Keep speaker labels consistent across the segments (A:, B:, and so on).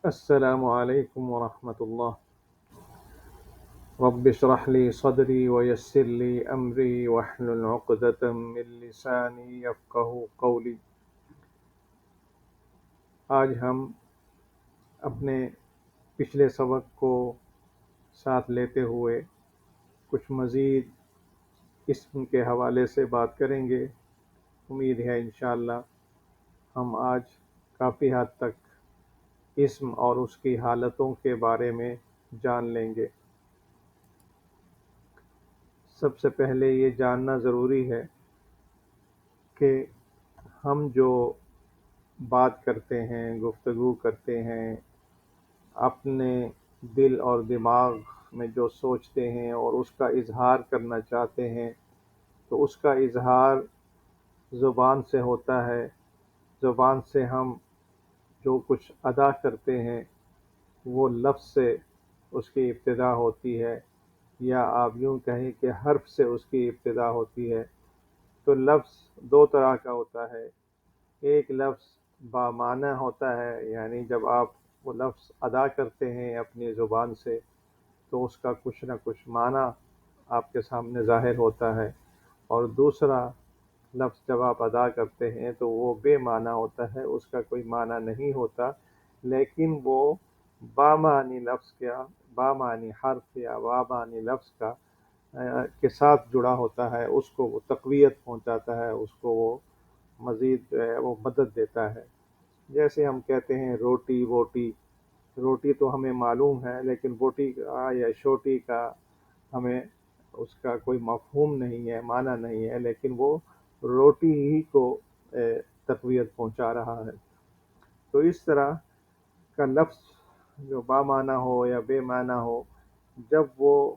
A: السلام علیکم ورحمۃ اللہ۔ رب اشرح لي صدری ويسر لي امری واحلل عقدۃ من لسانی یفقهوا قولی۔ آج ہم اپنے پچھلے سبق کو ساتھ لیتے ہوئے کچھ مزید اسم کے حوالے سے بات کریں گے۔ امید ہے انشاءاللہ ہم آج کافی حد تک اسم اور اس کی حالتوں کے بارے میں جان لیں گے۔ سب سے پہلے یہ جاننا ضروری ہے کہ ہم جو بات کرتے ہیں، گفتگو کرتے ہیں، اپنے دل اور دماغ میں جو سوچتے ہیں اور اس کا اظہار کرنا چاہتے ہیں، تو اس کا اظہار زبان سے ہوتا ہے۔ زبان سے ہم جو کچھ ادا کرتے ہیں وہ لفظ سے اس کی ابتدا ہوتی ہے، یا آپ یوں کہیں کہ حرف سے اس کی ابتدا ہوتی ہے۔ تو لفظ دو طرح کا ہوتا ہے۔ ایک لفظ بامعنی ہوتا ہے، یعنی جب آپ وہ لفظ ادا کرتے ہیں اپنی زبان سے تو اس کا کچھ نہ کچھ معنی آپ کے سامنے ظاہر ہوتا ہے، اور دوسرا لفظ جب آپ ادا کرتے ہیں تو وہ بے معنی ہوتا ہے، اس کا کوئی معنی نہیں ہوتا، لیکن وہ بامعنی لفظ کا، بامعنی حرف یا بامعنی لفظ کا کے ساتھ جڑا ہوتا ہے، اس کو وہ تقویت پہنچاتا ہے، اس کو وہ مزید جو ہے وہ مدد دیتا ہے۔ جیسے ہم کہتے ہیں روٹی بوٹی، روٹی تو ہمیں معلوم ہے، لیکن بوٹی کا یا شوٹی کا ہمیں اس کا کوئی مفہوم نہیں ہے، معنی نہیں ہے، لیکن وہ روٹی ہی کو تقویت پہنچا رہا ہے۔ تو اس طرح کا لفظ جو بامعنی ہو یا بے معنی ہو، جب وہ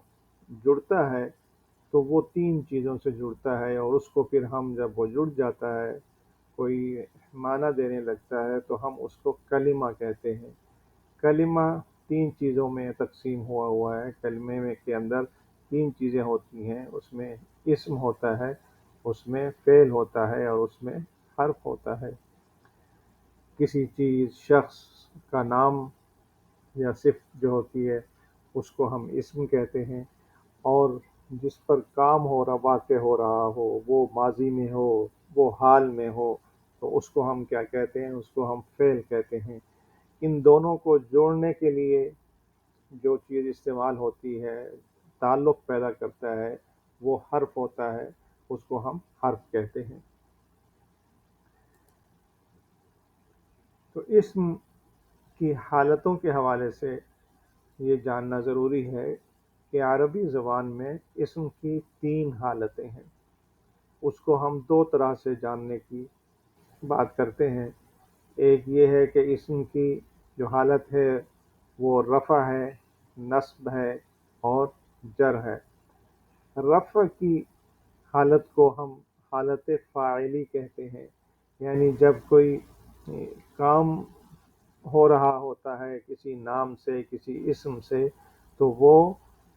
A: جڑتا ہے تو وہ تین چیزوں سے جڑتا ہے، اور اس کو پھر ہم جب وہ جڑ جاتا ہے، کوئی معنی دینے لگتا ہے، تو ہم اس کو کلمہ کہتے ہیں۔ کلمہ تین چیزوں میں تقسیم ہوا ہے۔ کلمے میں کے اندر تین چیزیں ہوتی ہیں، اس میں اسم ہوتا ہے، اس میں فعل ہوتا ہے، اور اس میں حرف ہوتا ہے۔ کسی چیز، شخص کا نام یا صفت جو ہوتی ہے اس کو ہم اسم کہتے ہیں، اور جس پر کام ہو رہا، واقع ہو رہا ہو، وہ ماضی میں ہو، وہ حال میں ہو، تو اس کو ہم کیا کہتے ہیں؟ اس کو ہم فعل کہتے ہیں۔ ان دونوں کو جوڑنے کے لیے جو چیز استعمال ہوتی ہے، تعلق پیدا کرتا ہے، وہ حرف ہوتا ہے، اس کو ہم حرف کہتے ہیں۔ تو اسم کی حالتوں کے حوالے سے یہ جاننا ضروری ہے کہ عربی زبان میں اسم کی تین حالتیں ہیں۔ اس کو ہم دو طرح سے جاننے کی بات کرتے ہیں۔ ایک یہ ہے کہ اسم کی جو حالت ہے وہ رفع ہے، نصب ہے اور جر ہے۔ رفع کی حالت کو ہم حالت فاعلی کہتے ہیں، یعنی جب کوئی کام ہو رہا ہوتا ہے کسی نام سے، کسی اسم سے، تو وہ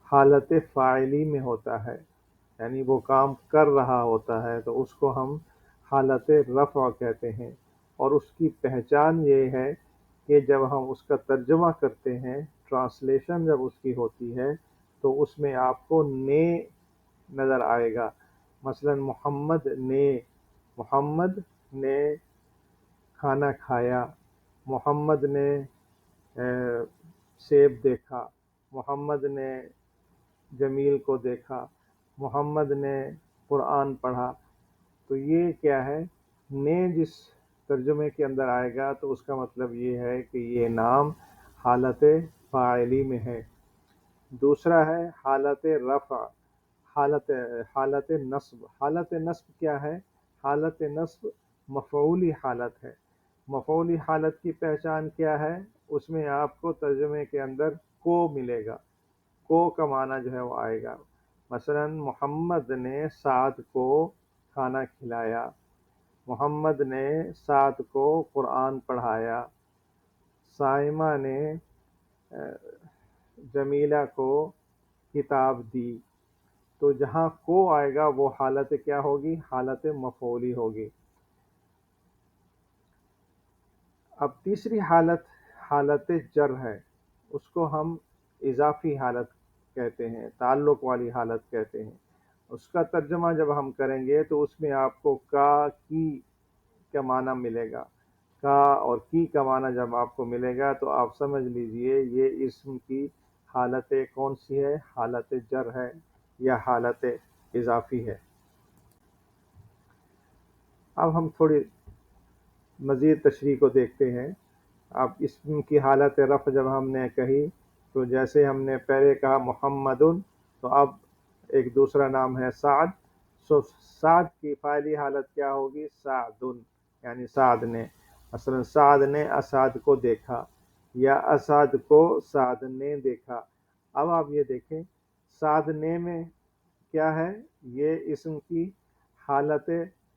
A: حالت فاعلی میں ہوتا ہے، یعنی وہ کام کر رہا ہوتا ہے، تو اس کو ہم حالت رفع کہتے ہیں۔ اور اس کی پہچان یہ ہے کہ جب ہم اس کا ترجمہ کرتے ہیں، ٹرانسلیشن جب اس کی ہوتی ہے، تو اس میں آپ کو نے نظر آئے گا۔ مثلا محمد نے کھانا کھایا، محمد نے سیب دیکھا، محمد نے جمیل کو دیکھا، محمد نے قرآن پڑھا۔ تو یہ کیا ہے؟ نے جس ترجمے کے اندر آئے گا تو اس کا مطلب یہ ہے کہ یہ نام حالت فاعلی میں ہے۔ دوسرا ہے حالت رفع، حالت نصب۔ حالت نصب کیا ہے؟ حالت نصب مفعولی حالت ہے۔ مفعولی حالت کی پہچان کیا ہے؟ اس میں آپ کو ترجمے کے اندر کو ملے گا، کو کا معنی جو ہے وہ آئے گا۔ مثلا محمد نے سعد کو کھانا کھلایا، محمد نے سعد کو قرآن پڑھایا، سائمہ نے جمیلہ کو کتاب دی۔ تو جہاں کو آئے گا وہ حالت کیا ہوگی؟ حالت مفعولی ہوگی۔ اب تیسری حالت، حالت جر ہے، اس کو ہم اضافی حالت کہتے ہیں، تعلق والی حالت کہتے ہیں۔ اس کا ترجمہ جب ہم کریں گے تو اس میں آپ کو کا کی کا معنی ملے گا۔ کا اور کی کا معنی جب آپ کو ملے گا تو آپ سمجھ لیجئے یہ اسم کی حالت کون سی ہے، حالت جر ہے یا حالت اضافی ہے۔ اب ہم تھوڑی مزید تشریح کو دیکھتے ہیں۔ اب اسم کی حالت رفع جب ہم نے کہی تو جیسے ہم نے پہلے کہا محمد، تو اب ایک دوسرا نام ہے سعد، سعد کی فاعلی حالت کیا ہوگی؟ سعد، یعنی سعد نے، مثلا سعد نے اسعد کو دیکھا یا اسعد کو سعد نے دیکھا۔ اب آپ یہ دیکھیں سعد نے میں کیا ہے، یہ اسم کی حالت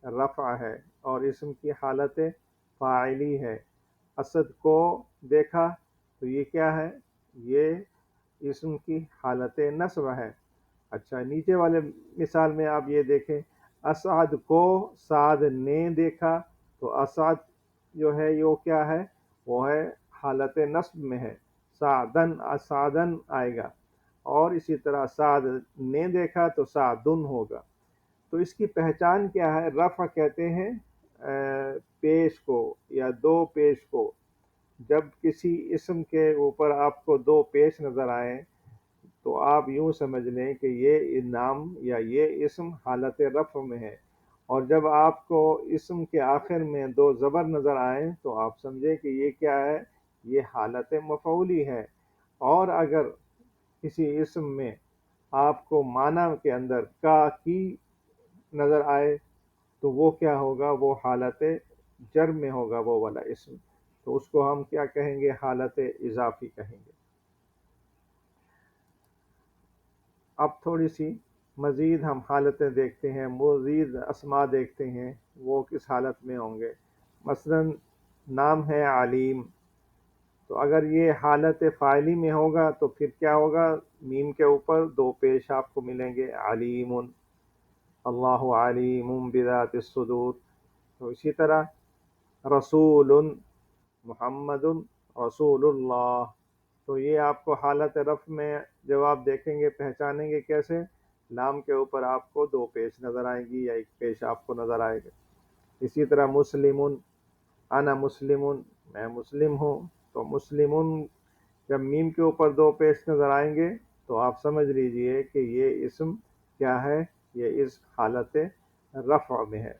A: رفع ہے اور اسم کی حالت فاعلی ہے۔ اسد کو دیکھا تو یہ کیا ہے، یہ اسم کی حالت نصب ہے۔ اچھا نیچے والے مثال میں آپ یہ دیکھیں اسعد کو سعد نے دیکھا تو اسعد جو ہے یہ کیا ہے، وہ ہے حالت نصب میں ہے، سعدن اسعدن آئے گا، اور اسی طرح سعد نے دیکھا تو سعدن ہوگا۔ تو اس کی پہچان کیا ہے؟ رفع کہتے ہیں پیش کو یا دو پیش کو۔ جب کسی اسم کے اوپر آپ کو دو پیش نظر آئیں تو آپ یوں سمجھ لیں کہ یہ نام یا یہ اسم حالت رفع میں ہے، اور جب آپ کو اسم کے آخر میں دو زبر نظر آئیں تو آپ سمجھیں کہ یہ کیا ہے، یہ حالت مفعولی ہے۔ اور اگر کسی اسم میں آپ کو معنی کے اندر کا کی نظر آئے تو وہ کیا ہوگا، وہ حالت جر میں ہوگا وہ والا اسم، تو اس کو ہم کیا کہیں گے، حالت اضافی کہیں گے۔ اب تھوڑی سی مزید ہم حالتیں دیکھتے ہیں، مزید اسما دیکھتے ہیں وہ کس حالت میں ہوں گے۔ مثلا نام ہے علیم، تو اگر یہ حالت فاعلی میں ہوگا تو پھر کیا ہوگا، میم کے اوپر دو پیش آپ کو ملیں گے، علیم، اللہ علیم بذات الصدور۔ تو اسی طرح رسول، محمد رسول اللہ، تو یہ آپ کو حالت رفع میں جب آپ دیکھیں گے پہچانیں گے کیسے، لام کے اوپر آپ کو دو پیش نظر آئیں گی یا ایک پیش آپ کو نظر آئے گا۔ اسی طرح مسلم، انا مسلم، میں مسلم ہوں، تو مسلم جب میم کے اوپر دو پیش نظر آئیں گے تو آپ سمجھ لیجئے کہ یہ اسم کیا ہے، یہ اس حالت رفع میں ہے۔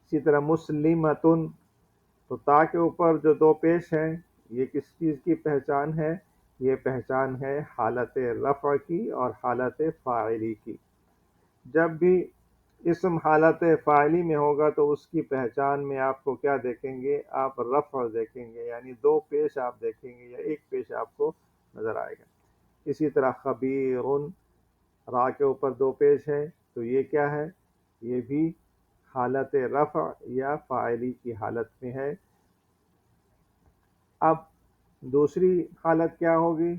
A: اسی طرح مسلمتن، تو تا کے اوپر جو دو پیش ہیں یہ کس چیز کی پہچان ہے، یہ پہچان ہے حالت رفع کی اور حالت فاعلی کی۔ جب بھی اسم حالت فاعلی میں ہوگا تو اس کی پہچان میں آپ کو کیا دیکھیں گے، آپ رفع دیکھیں گے، یعنی دو پیش آپ دیکھیں گے یا ایک پیش آپ کو نظر آئے گا۔ اسی طرح خبیر، را کے اوپر دو پیش ہے تو یہ کیا ہے، یہ بھی حالت رفع یا فاعلی کی حالت میں ہے۔ اب دوسری حالت کیا ہوگی،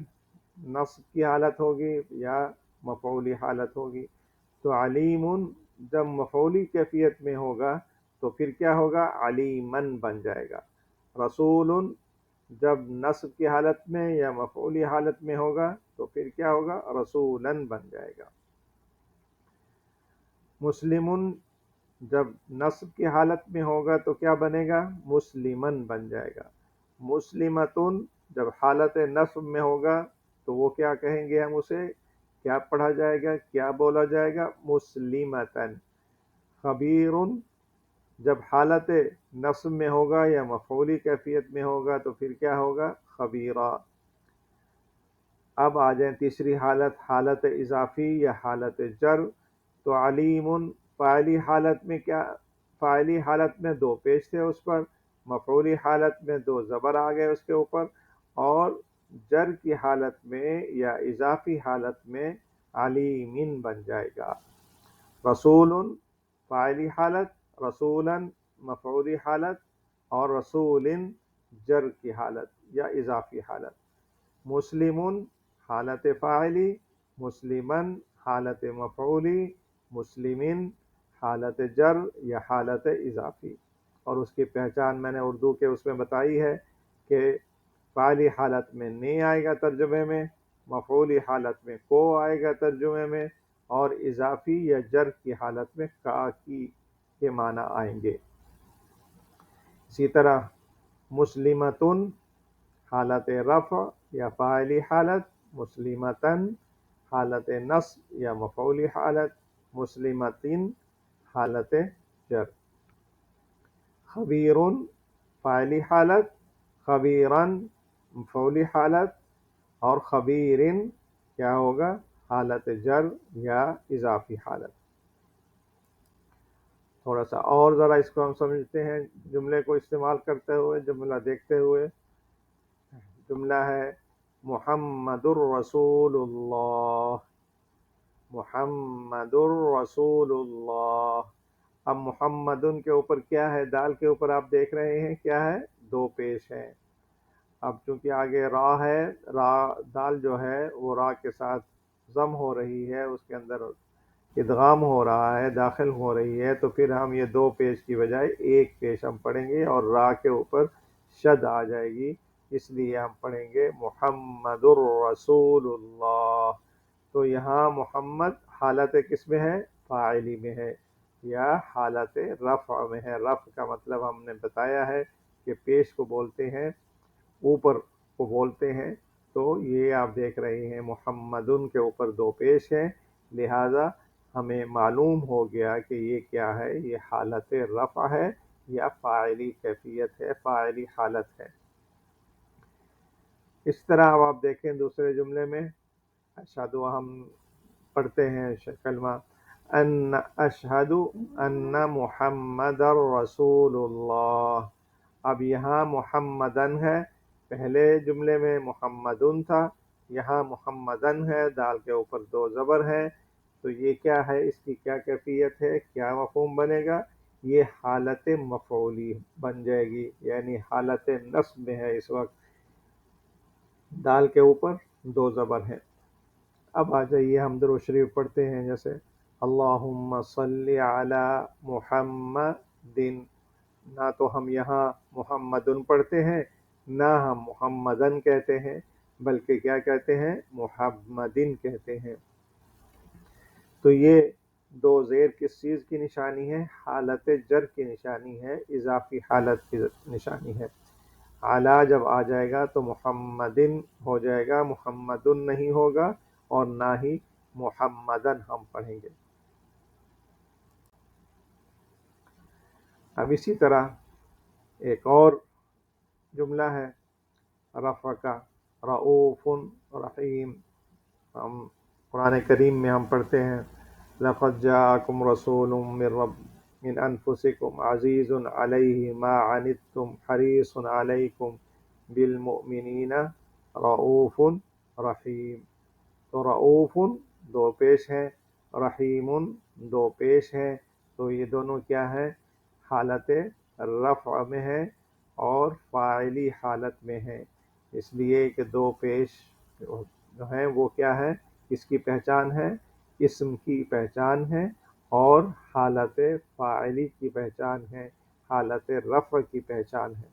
A: نصب کی حالت ہوگی یا مفعولی حالت ہوگی۔ تو علیم جب مفعولی کیفیت میں ہوگا تو پھر کیا ہوگا، علیمن بن جائے گا۔ رسول جب نصب کی حالت میں یا مفعولی حالت میں ہوگا تو پھر کیا ہوگا، رسولن بن جائے گا۔ مسلم جب نصب کی حالت میں ہوگا تو کیا بنے گا، مسلمن بن جائے گا۔ مسلمتن جب حالت نصب میں ہوگا تو وہ کیا کہیں گے، ہم اسے کیا پڑھا جائے گا، کیا بولا جائے گا، مسلمتن۔ خبیر جب حالت نصب میں ہوگا یا مفعولی کیفیت میں ہوگا تو پھر کیا ہوگا، خبیرہ۔ اب آ جائیں تیسری حالت، حالت اضافی یا حالت جر۔ تو علیم فاعلی حالت میں کیا، فاعلی حالت میں دو پیش تھے اس پر، مفعولی حالت میں دو زبر آ گئے اس کے اوپر، اور جر کی حالت میں یا اضافی حالت میں علیمن بن جائے گا۔ رسول فاعلی حالت، رسولن مفعولی حالت، اور رسول جر کی حالت یا اضافی حالت۔ مسلم حالت فاعلی، مسلمن حالت مفعولی، مسلمن حالت جر یا حالت اضافی۔ اور اس کی پہچان میں نے اردو کے اس میں بتائی ہے کہ فعلی حالت میں نہیں آئے گا ترجمے میں، مفعولی حالت میں کو آئے گا ترجمے میں، اور اضافی یا جر کی حالت میں کا کی کے معنی آئیں گے۔ اسی طرح مسلمتن حالت رفع یا فاعلی حالت، مسلمتن حالت نصب یا مفعولی حالت، مسلمتن حالت جر۔ خبیرن فاعلی حالت، خبیرن مفعولی حالت، اور خبیرن کیا ہوگا؟ حالت جر یا اضافی حالت۔ تھوڑا سا اور ذرا اس کو ہم سمجھتے ہیں جملے کو استعمال کرتے ہوئے، جملہ دیکھتے ہوئے۔ جملہ ہے محمد الرسول اللہ، محمد الرسول اللہ۔ اب محمدن کے اوپر کیا ہے؟ دال کے اوپر آپ دیکھ رہے ہیں کیا ہے؟ دو پیش ہیں۔ اب چونکہ آگے را ہے، را دال جو ہے وہ را کے ساتھ ضم ہو رہی ہے، اس کے اندر ادغام ہو رہا ہے، داخل ہو رہی ہے، تو پھر ہم یہ دو پیش کی بجائے ایک پیش ہم پڑھیں گے، اور را کے اوپر شد آ جائے گی، اس لیے ہم پڑھیں گے محمد الرسول اللہ۔ تو یہاں محمد حالت کس میں ہے؟ فاعلی میں ہے یا حالت رفع میں ہے۔ رفع کا مطلب ہم نے بتایا ہے کہ پیش کو بولتے ہیں، اوپر کو بولتے ہیں۔ تو یہ آپ دیکھ رہے ہیں محمدن کے اوپر دو پیش ہیں، لہذا ہمیں معلوم ہو گیا کہ یہ کیا ہے؟ یہ حالت رفع ہے یا فاعلی کیفیت ہے، فاعلی حالت ہے۔ اس طرح اب آپ دیکھیں دوسرے جملے میں اشہد، ہم پڑھتے ہیں کلمہ ان اشہد ان محمد الرسول اللہ۔ اب یہاں محمدن ہے، پہلے جملے میں محمدن تھا، یہاں محمدن ہے، دال کے اوپر دو زبر ہے، تو یہ کیا ہے؟ اس کی کیا کیفیت ہے؟ کیا مفہوم بنے گا؟ یہ حالت مفعولی بن جائے گی، یعنی حالت نصب میں ہے اس وقت، دال کے اوپر دو زبر ہیں۔ اب آ جائیے ہم درود شریف پڑھتے ہیں، جیسے اللہم صلی علی محمد، نہ تو ہم یہاں محمدن پڑھتے ہیں، نہ ہم محمدن کہتے ہیں، بلکہ کیا کہتے ہیں؟ محمدن کہتے ہیں۔ تو یہ دو زیر کس چیز کی نشانی ہے؟ حالت جر کی نشانی ہے، اضافی حالت کی نشانی ہے۔ علی جب آ جائے گا تو محمدن ہو جائے گا، محمدن نہیں ہوگا، اور نہ ہی محمدن ہم پڑھیں گے۔ اب اسی طرح ایک اور جملہ ہے رفع کا، رؤوف رحیم۔ ہم قرآن کریم میں ہم پڑھتے ہیں لقد جاءکم رسول من انفسکم عزیز علیہ ما عنتم حریص علیکم بالمؤمنین رؤوف رحیم۔ تو رؤوف دو پیش ہیں، رحیم دو پیش ہیں، تو یہ دونوں کیا ہیں؟ حالت رفع میں ہے اور فاعلی حالت میں ہے، اس لیے کہ دو پیش جو ہیں وہ کیا ہے؟ اس کی پہچان ہے، اسم کی پہچان ہے، اور حالت فاعلی کی پہچان ہے، حالت رفع کی پہچان ہے۔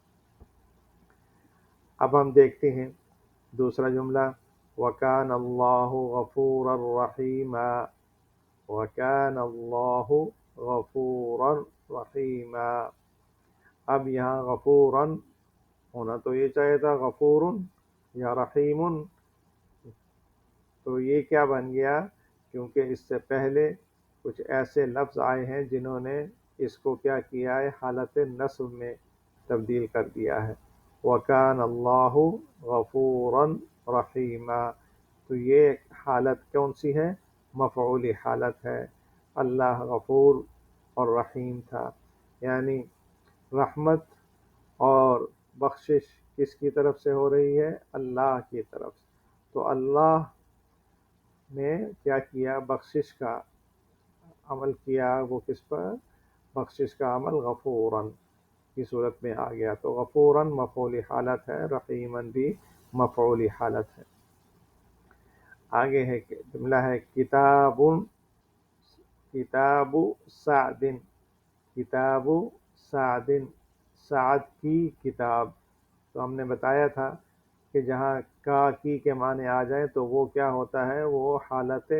A: اب ہم دیکھتے ہیں دوسرا جملہ وَكَانَ اللَّهُ غَفُورًا رَحِيمًا، وَكَانَ اللَّهُ غَفُورًا رَحِيمًا۔ اب یہاں غفوراً ہونا تو یہ چاہیے تھا غفور یا رحیم، تو یہ کیا بن گیا؟ کیونکہ اس سے پہلے کچھ ایسے لفظ آئے ہیں جنہوں نے اس کو کیا کیا ہے؟ حالت نصب میں تبدیل کر دیا ہے۔ وَكَانَ اللَّهُ غَفُورًا رَحِيمًا، تو یہ حالت کون سی ہے؟ مفعولی حالت ہے۔ اللہ غفور اور رحیم تھا، یعنی رحمت اور بخشش کس کی طرف سے ہو رہی ہے؟ اللہ کی طرف سے۔ تو اللہ نے کیا کیا؟ بخشش کا عمل کیا، وہ کس پر؟ بخشش کا عمل غفوراً کی صورت میں آ گیا، تو غفوراً مفعولی حالت ہے، رحیماً بھی مفعولی حالت ہے۔ آگے ہے جملہ ہے کتاب، کتاب سعد، کتاب سعد، سعد کی کتاب۔ تو ہم نے بتایا تھا کہ جہاں کا کی کے معنی آ جائیں تو وہ کیا ہوتا ہے، وہ حالت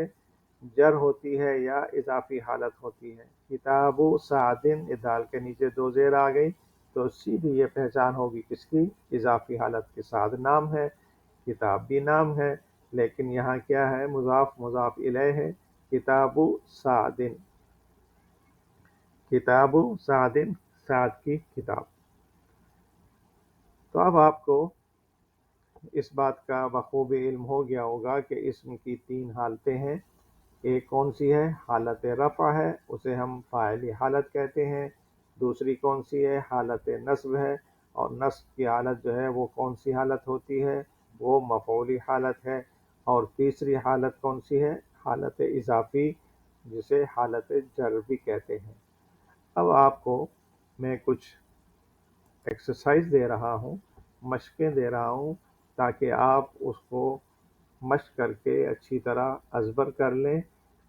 A: جر ہوتی ہے یا اضافی حالت ہوتی ہے۔ کتاب سعدن، دال کے نیچے دو زیر آ گئی تو سیدھی یہ پہچان ہوگی کس کی، اضافی حالت کے ساتھ نام ہے، کتاب بھی نام ہے، لیکن یہاں کیا ہے، مضاف مضاف الیہ ہے، کتاب سعدن، کتاب سعدن، سعد کی کتاب۔ تو اب آپ کو اس بات کا بخوبی علم ہو گیا ہوگا کہ اسم کی تین حالتیں ہیں۔ ایک کون سی ہے، حالت رفع ہے، اسے ہم فاعلی حالت کہتے ہیں۔ دوسری کون سی ہے، حالت نصب ہے، اور نصب کی حالت جو ہے وہ کون سی حالت ہوتی ہے، وہ مفعولی حالت ہے۔ اور تیسری حالت کون سی ہے، حالت اضافی، جسے حالت جر بھی کہتے ہیں۔ اب آپ کو میں کچھ ایکسرسائز دے رہا ہوں، مشقیں دے رہا ہوں، تاکہ آپ اس کو مشق کر کے اچھی طرح ازبر کر لیں۔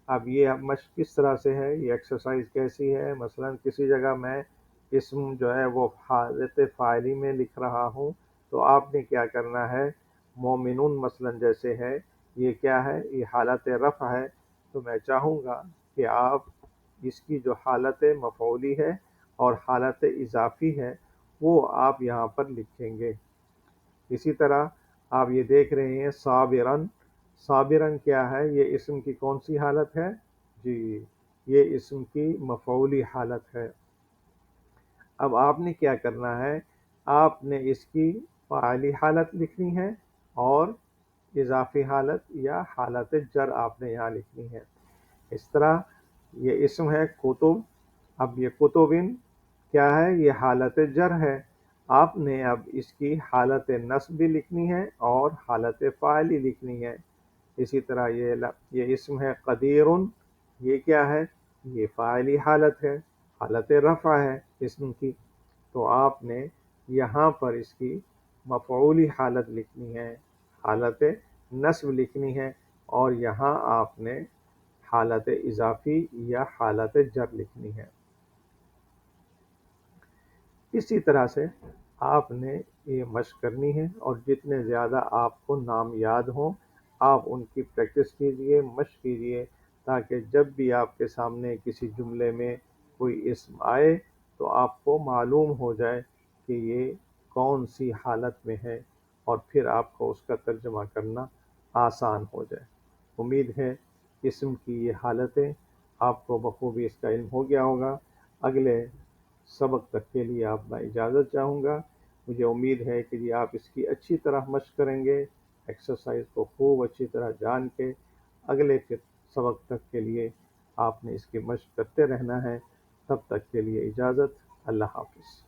A: اب یہ مشق کس طرح سے ہے، یہ ایکسرسائز کیسی ہے، مثلا کسی جگہ میں اسم جو ہے وہ حالت فاعلی میں لکھ رہا ہوں تو آپ نے کیا کرنا ہے، مومنون مثلا جیسے ہے، یہ کیا ہے، یہ حالت رفع ہے، تو میں چاہوں گا کہ آپ اس کی جو حالت مفعولی ہے اور حالت اضافی ہے وہ آپ یہاں پر لکھیں گے۔ اسی طرح آپ یہ دیکھ رہے ہیں صابرن، صابرن کیا ہے، یہ اسم کی کون سی حالت ہے، جی یہ اسم کی مفعولی حالت ہے۔ اب آپ نے کیا کرنا ہے، آپ نے اس کی فاعلی حالت لکھنی ہے اور اضافی حالت یا حالت جر آپ نے یہاں لکھنی ہے۔ اس طرح یہ اسم ہے کتب، اب یہ کتبن کیا ہے، یہ حالت جر ہے، آپ نے اب اس کی حالت نصب بھی لکھنی ہے اور حالت فاعلی لکھنی ہے۔ اسی طرح یہ اسم ہے قدیرن، یہ کیا ہے، یہ فاعلی حالت ہے، حالت رفع ہے اسم کی، تو آپ نے یہاں پر اس کی مفعولی حالت لکھنی ہے، حالت نصب لکھنی ہے، اور یہاں آپ نے حالت اضافی یا حالت جر لکھنی ہے۔ اسی طرح سے آپ نے یہ مشق کرنی ہے، اور جتنے زیادہ آپ کو نام یاد ہوں آپ ان کی پریکٹس کیجئے، مشق کیجئے، تاکہ جب بھی آپ کے سامنے کسی جملے میں کوئی اسم آئے تو آپ کو معلوم ہو جائے کہ یہ کون سی حالت میں ہے، اور پھر آپ کو اس کا ترجمہ کرنا آسان ہو جائے۔ امید ہے اسم کی یہ حالتیں آپ کو بخوبی اس کا علم ہو گیا ہوگا۔ اگلے سبق تک کے لیے آپ میں اجازت چاہوں گا۔ مجھے امید ہے کہ آپ اس کی اچھی طرح مشق کریں گے، ایکسرسائز کو خوب اچھی طرح جان کے اگلے سبق تک کے لیے آپ نے اس کی مشق کرتے رہنا ہے۔ تب تک کے لیے اجازت، اللہ حافظ۔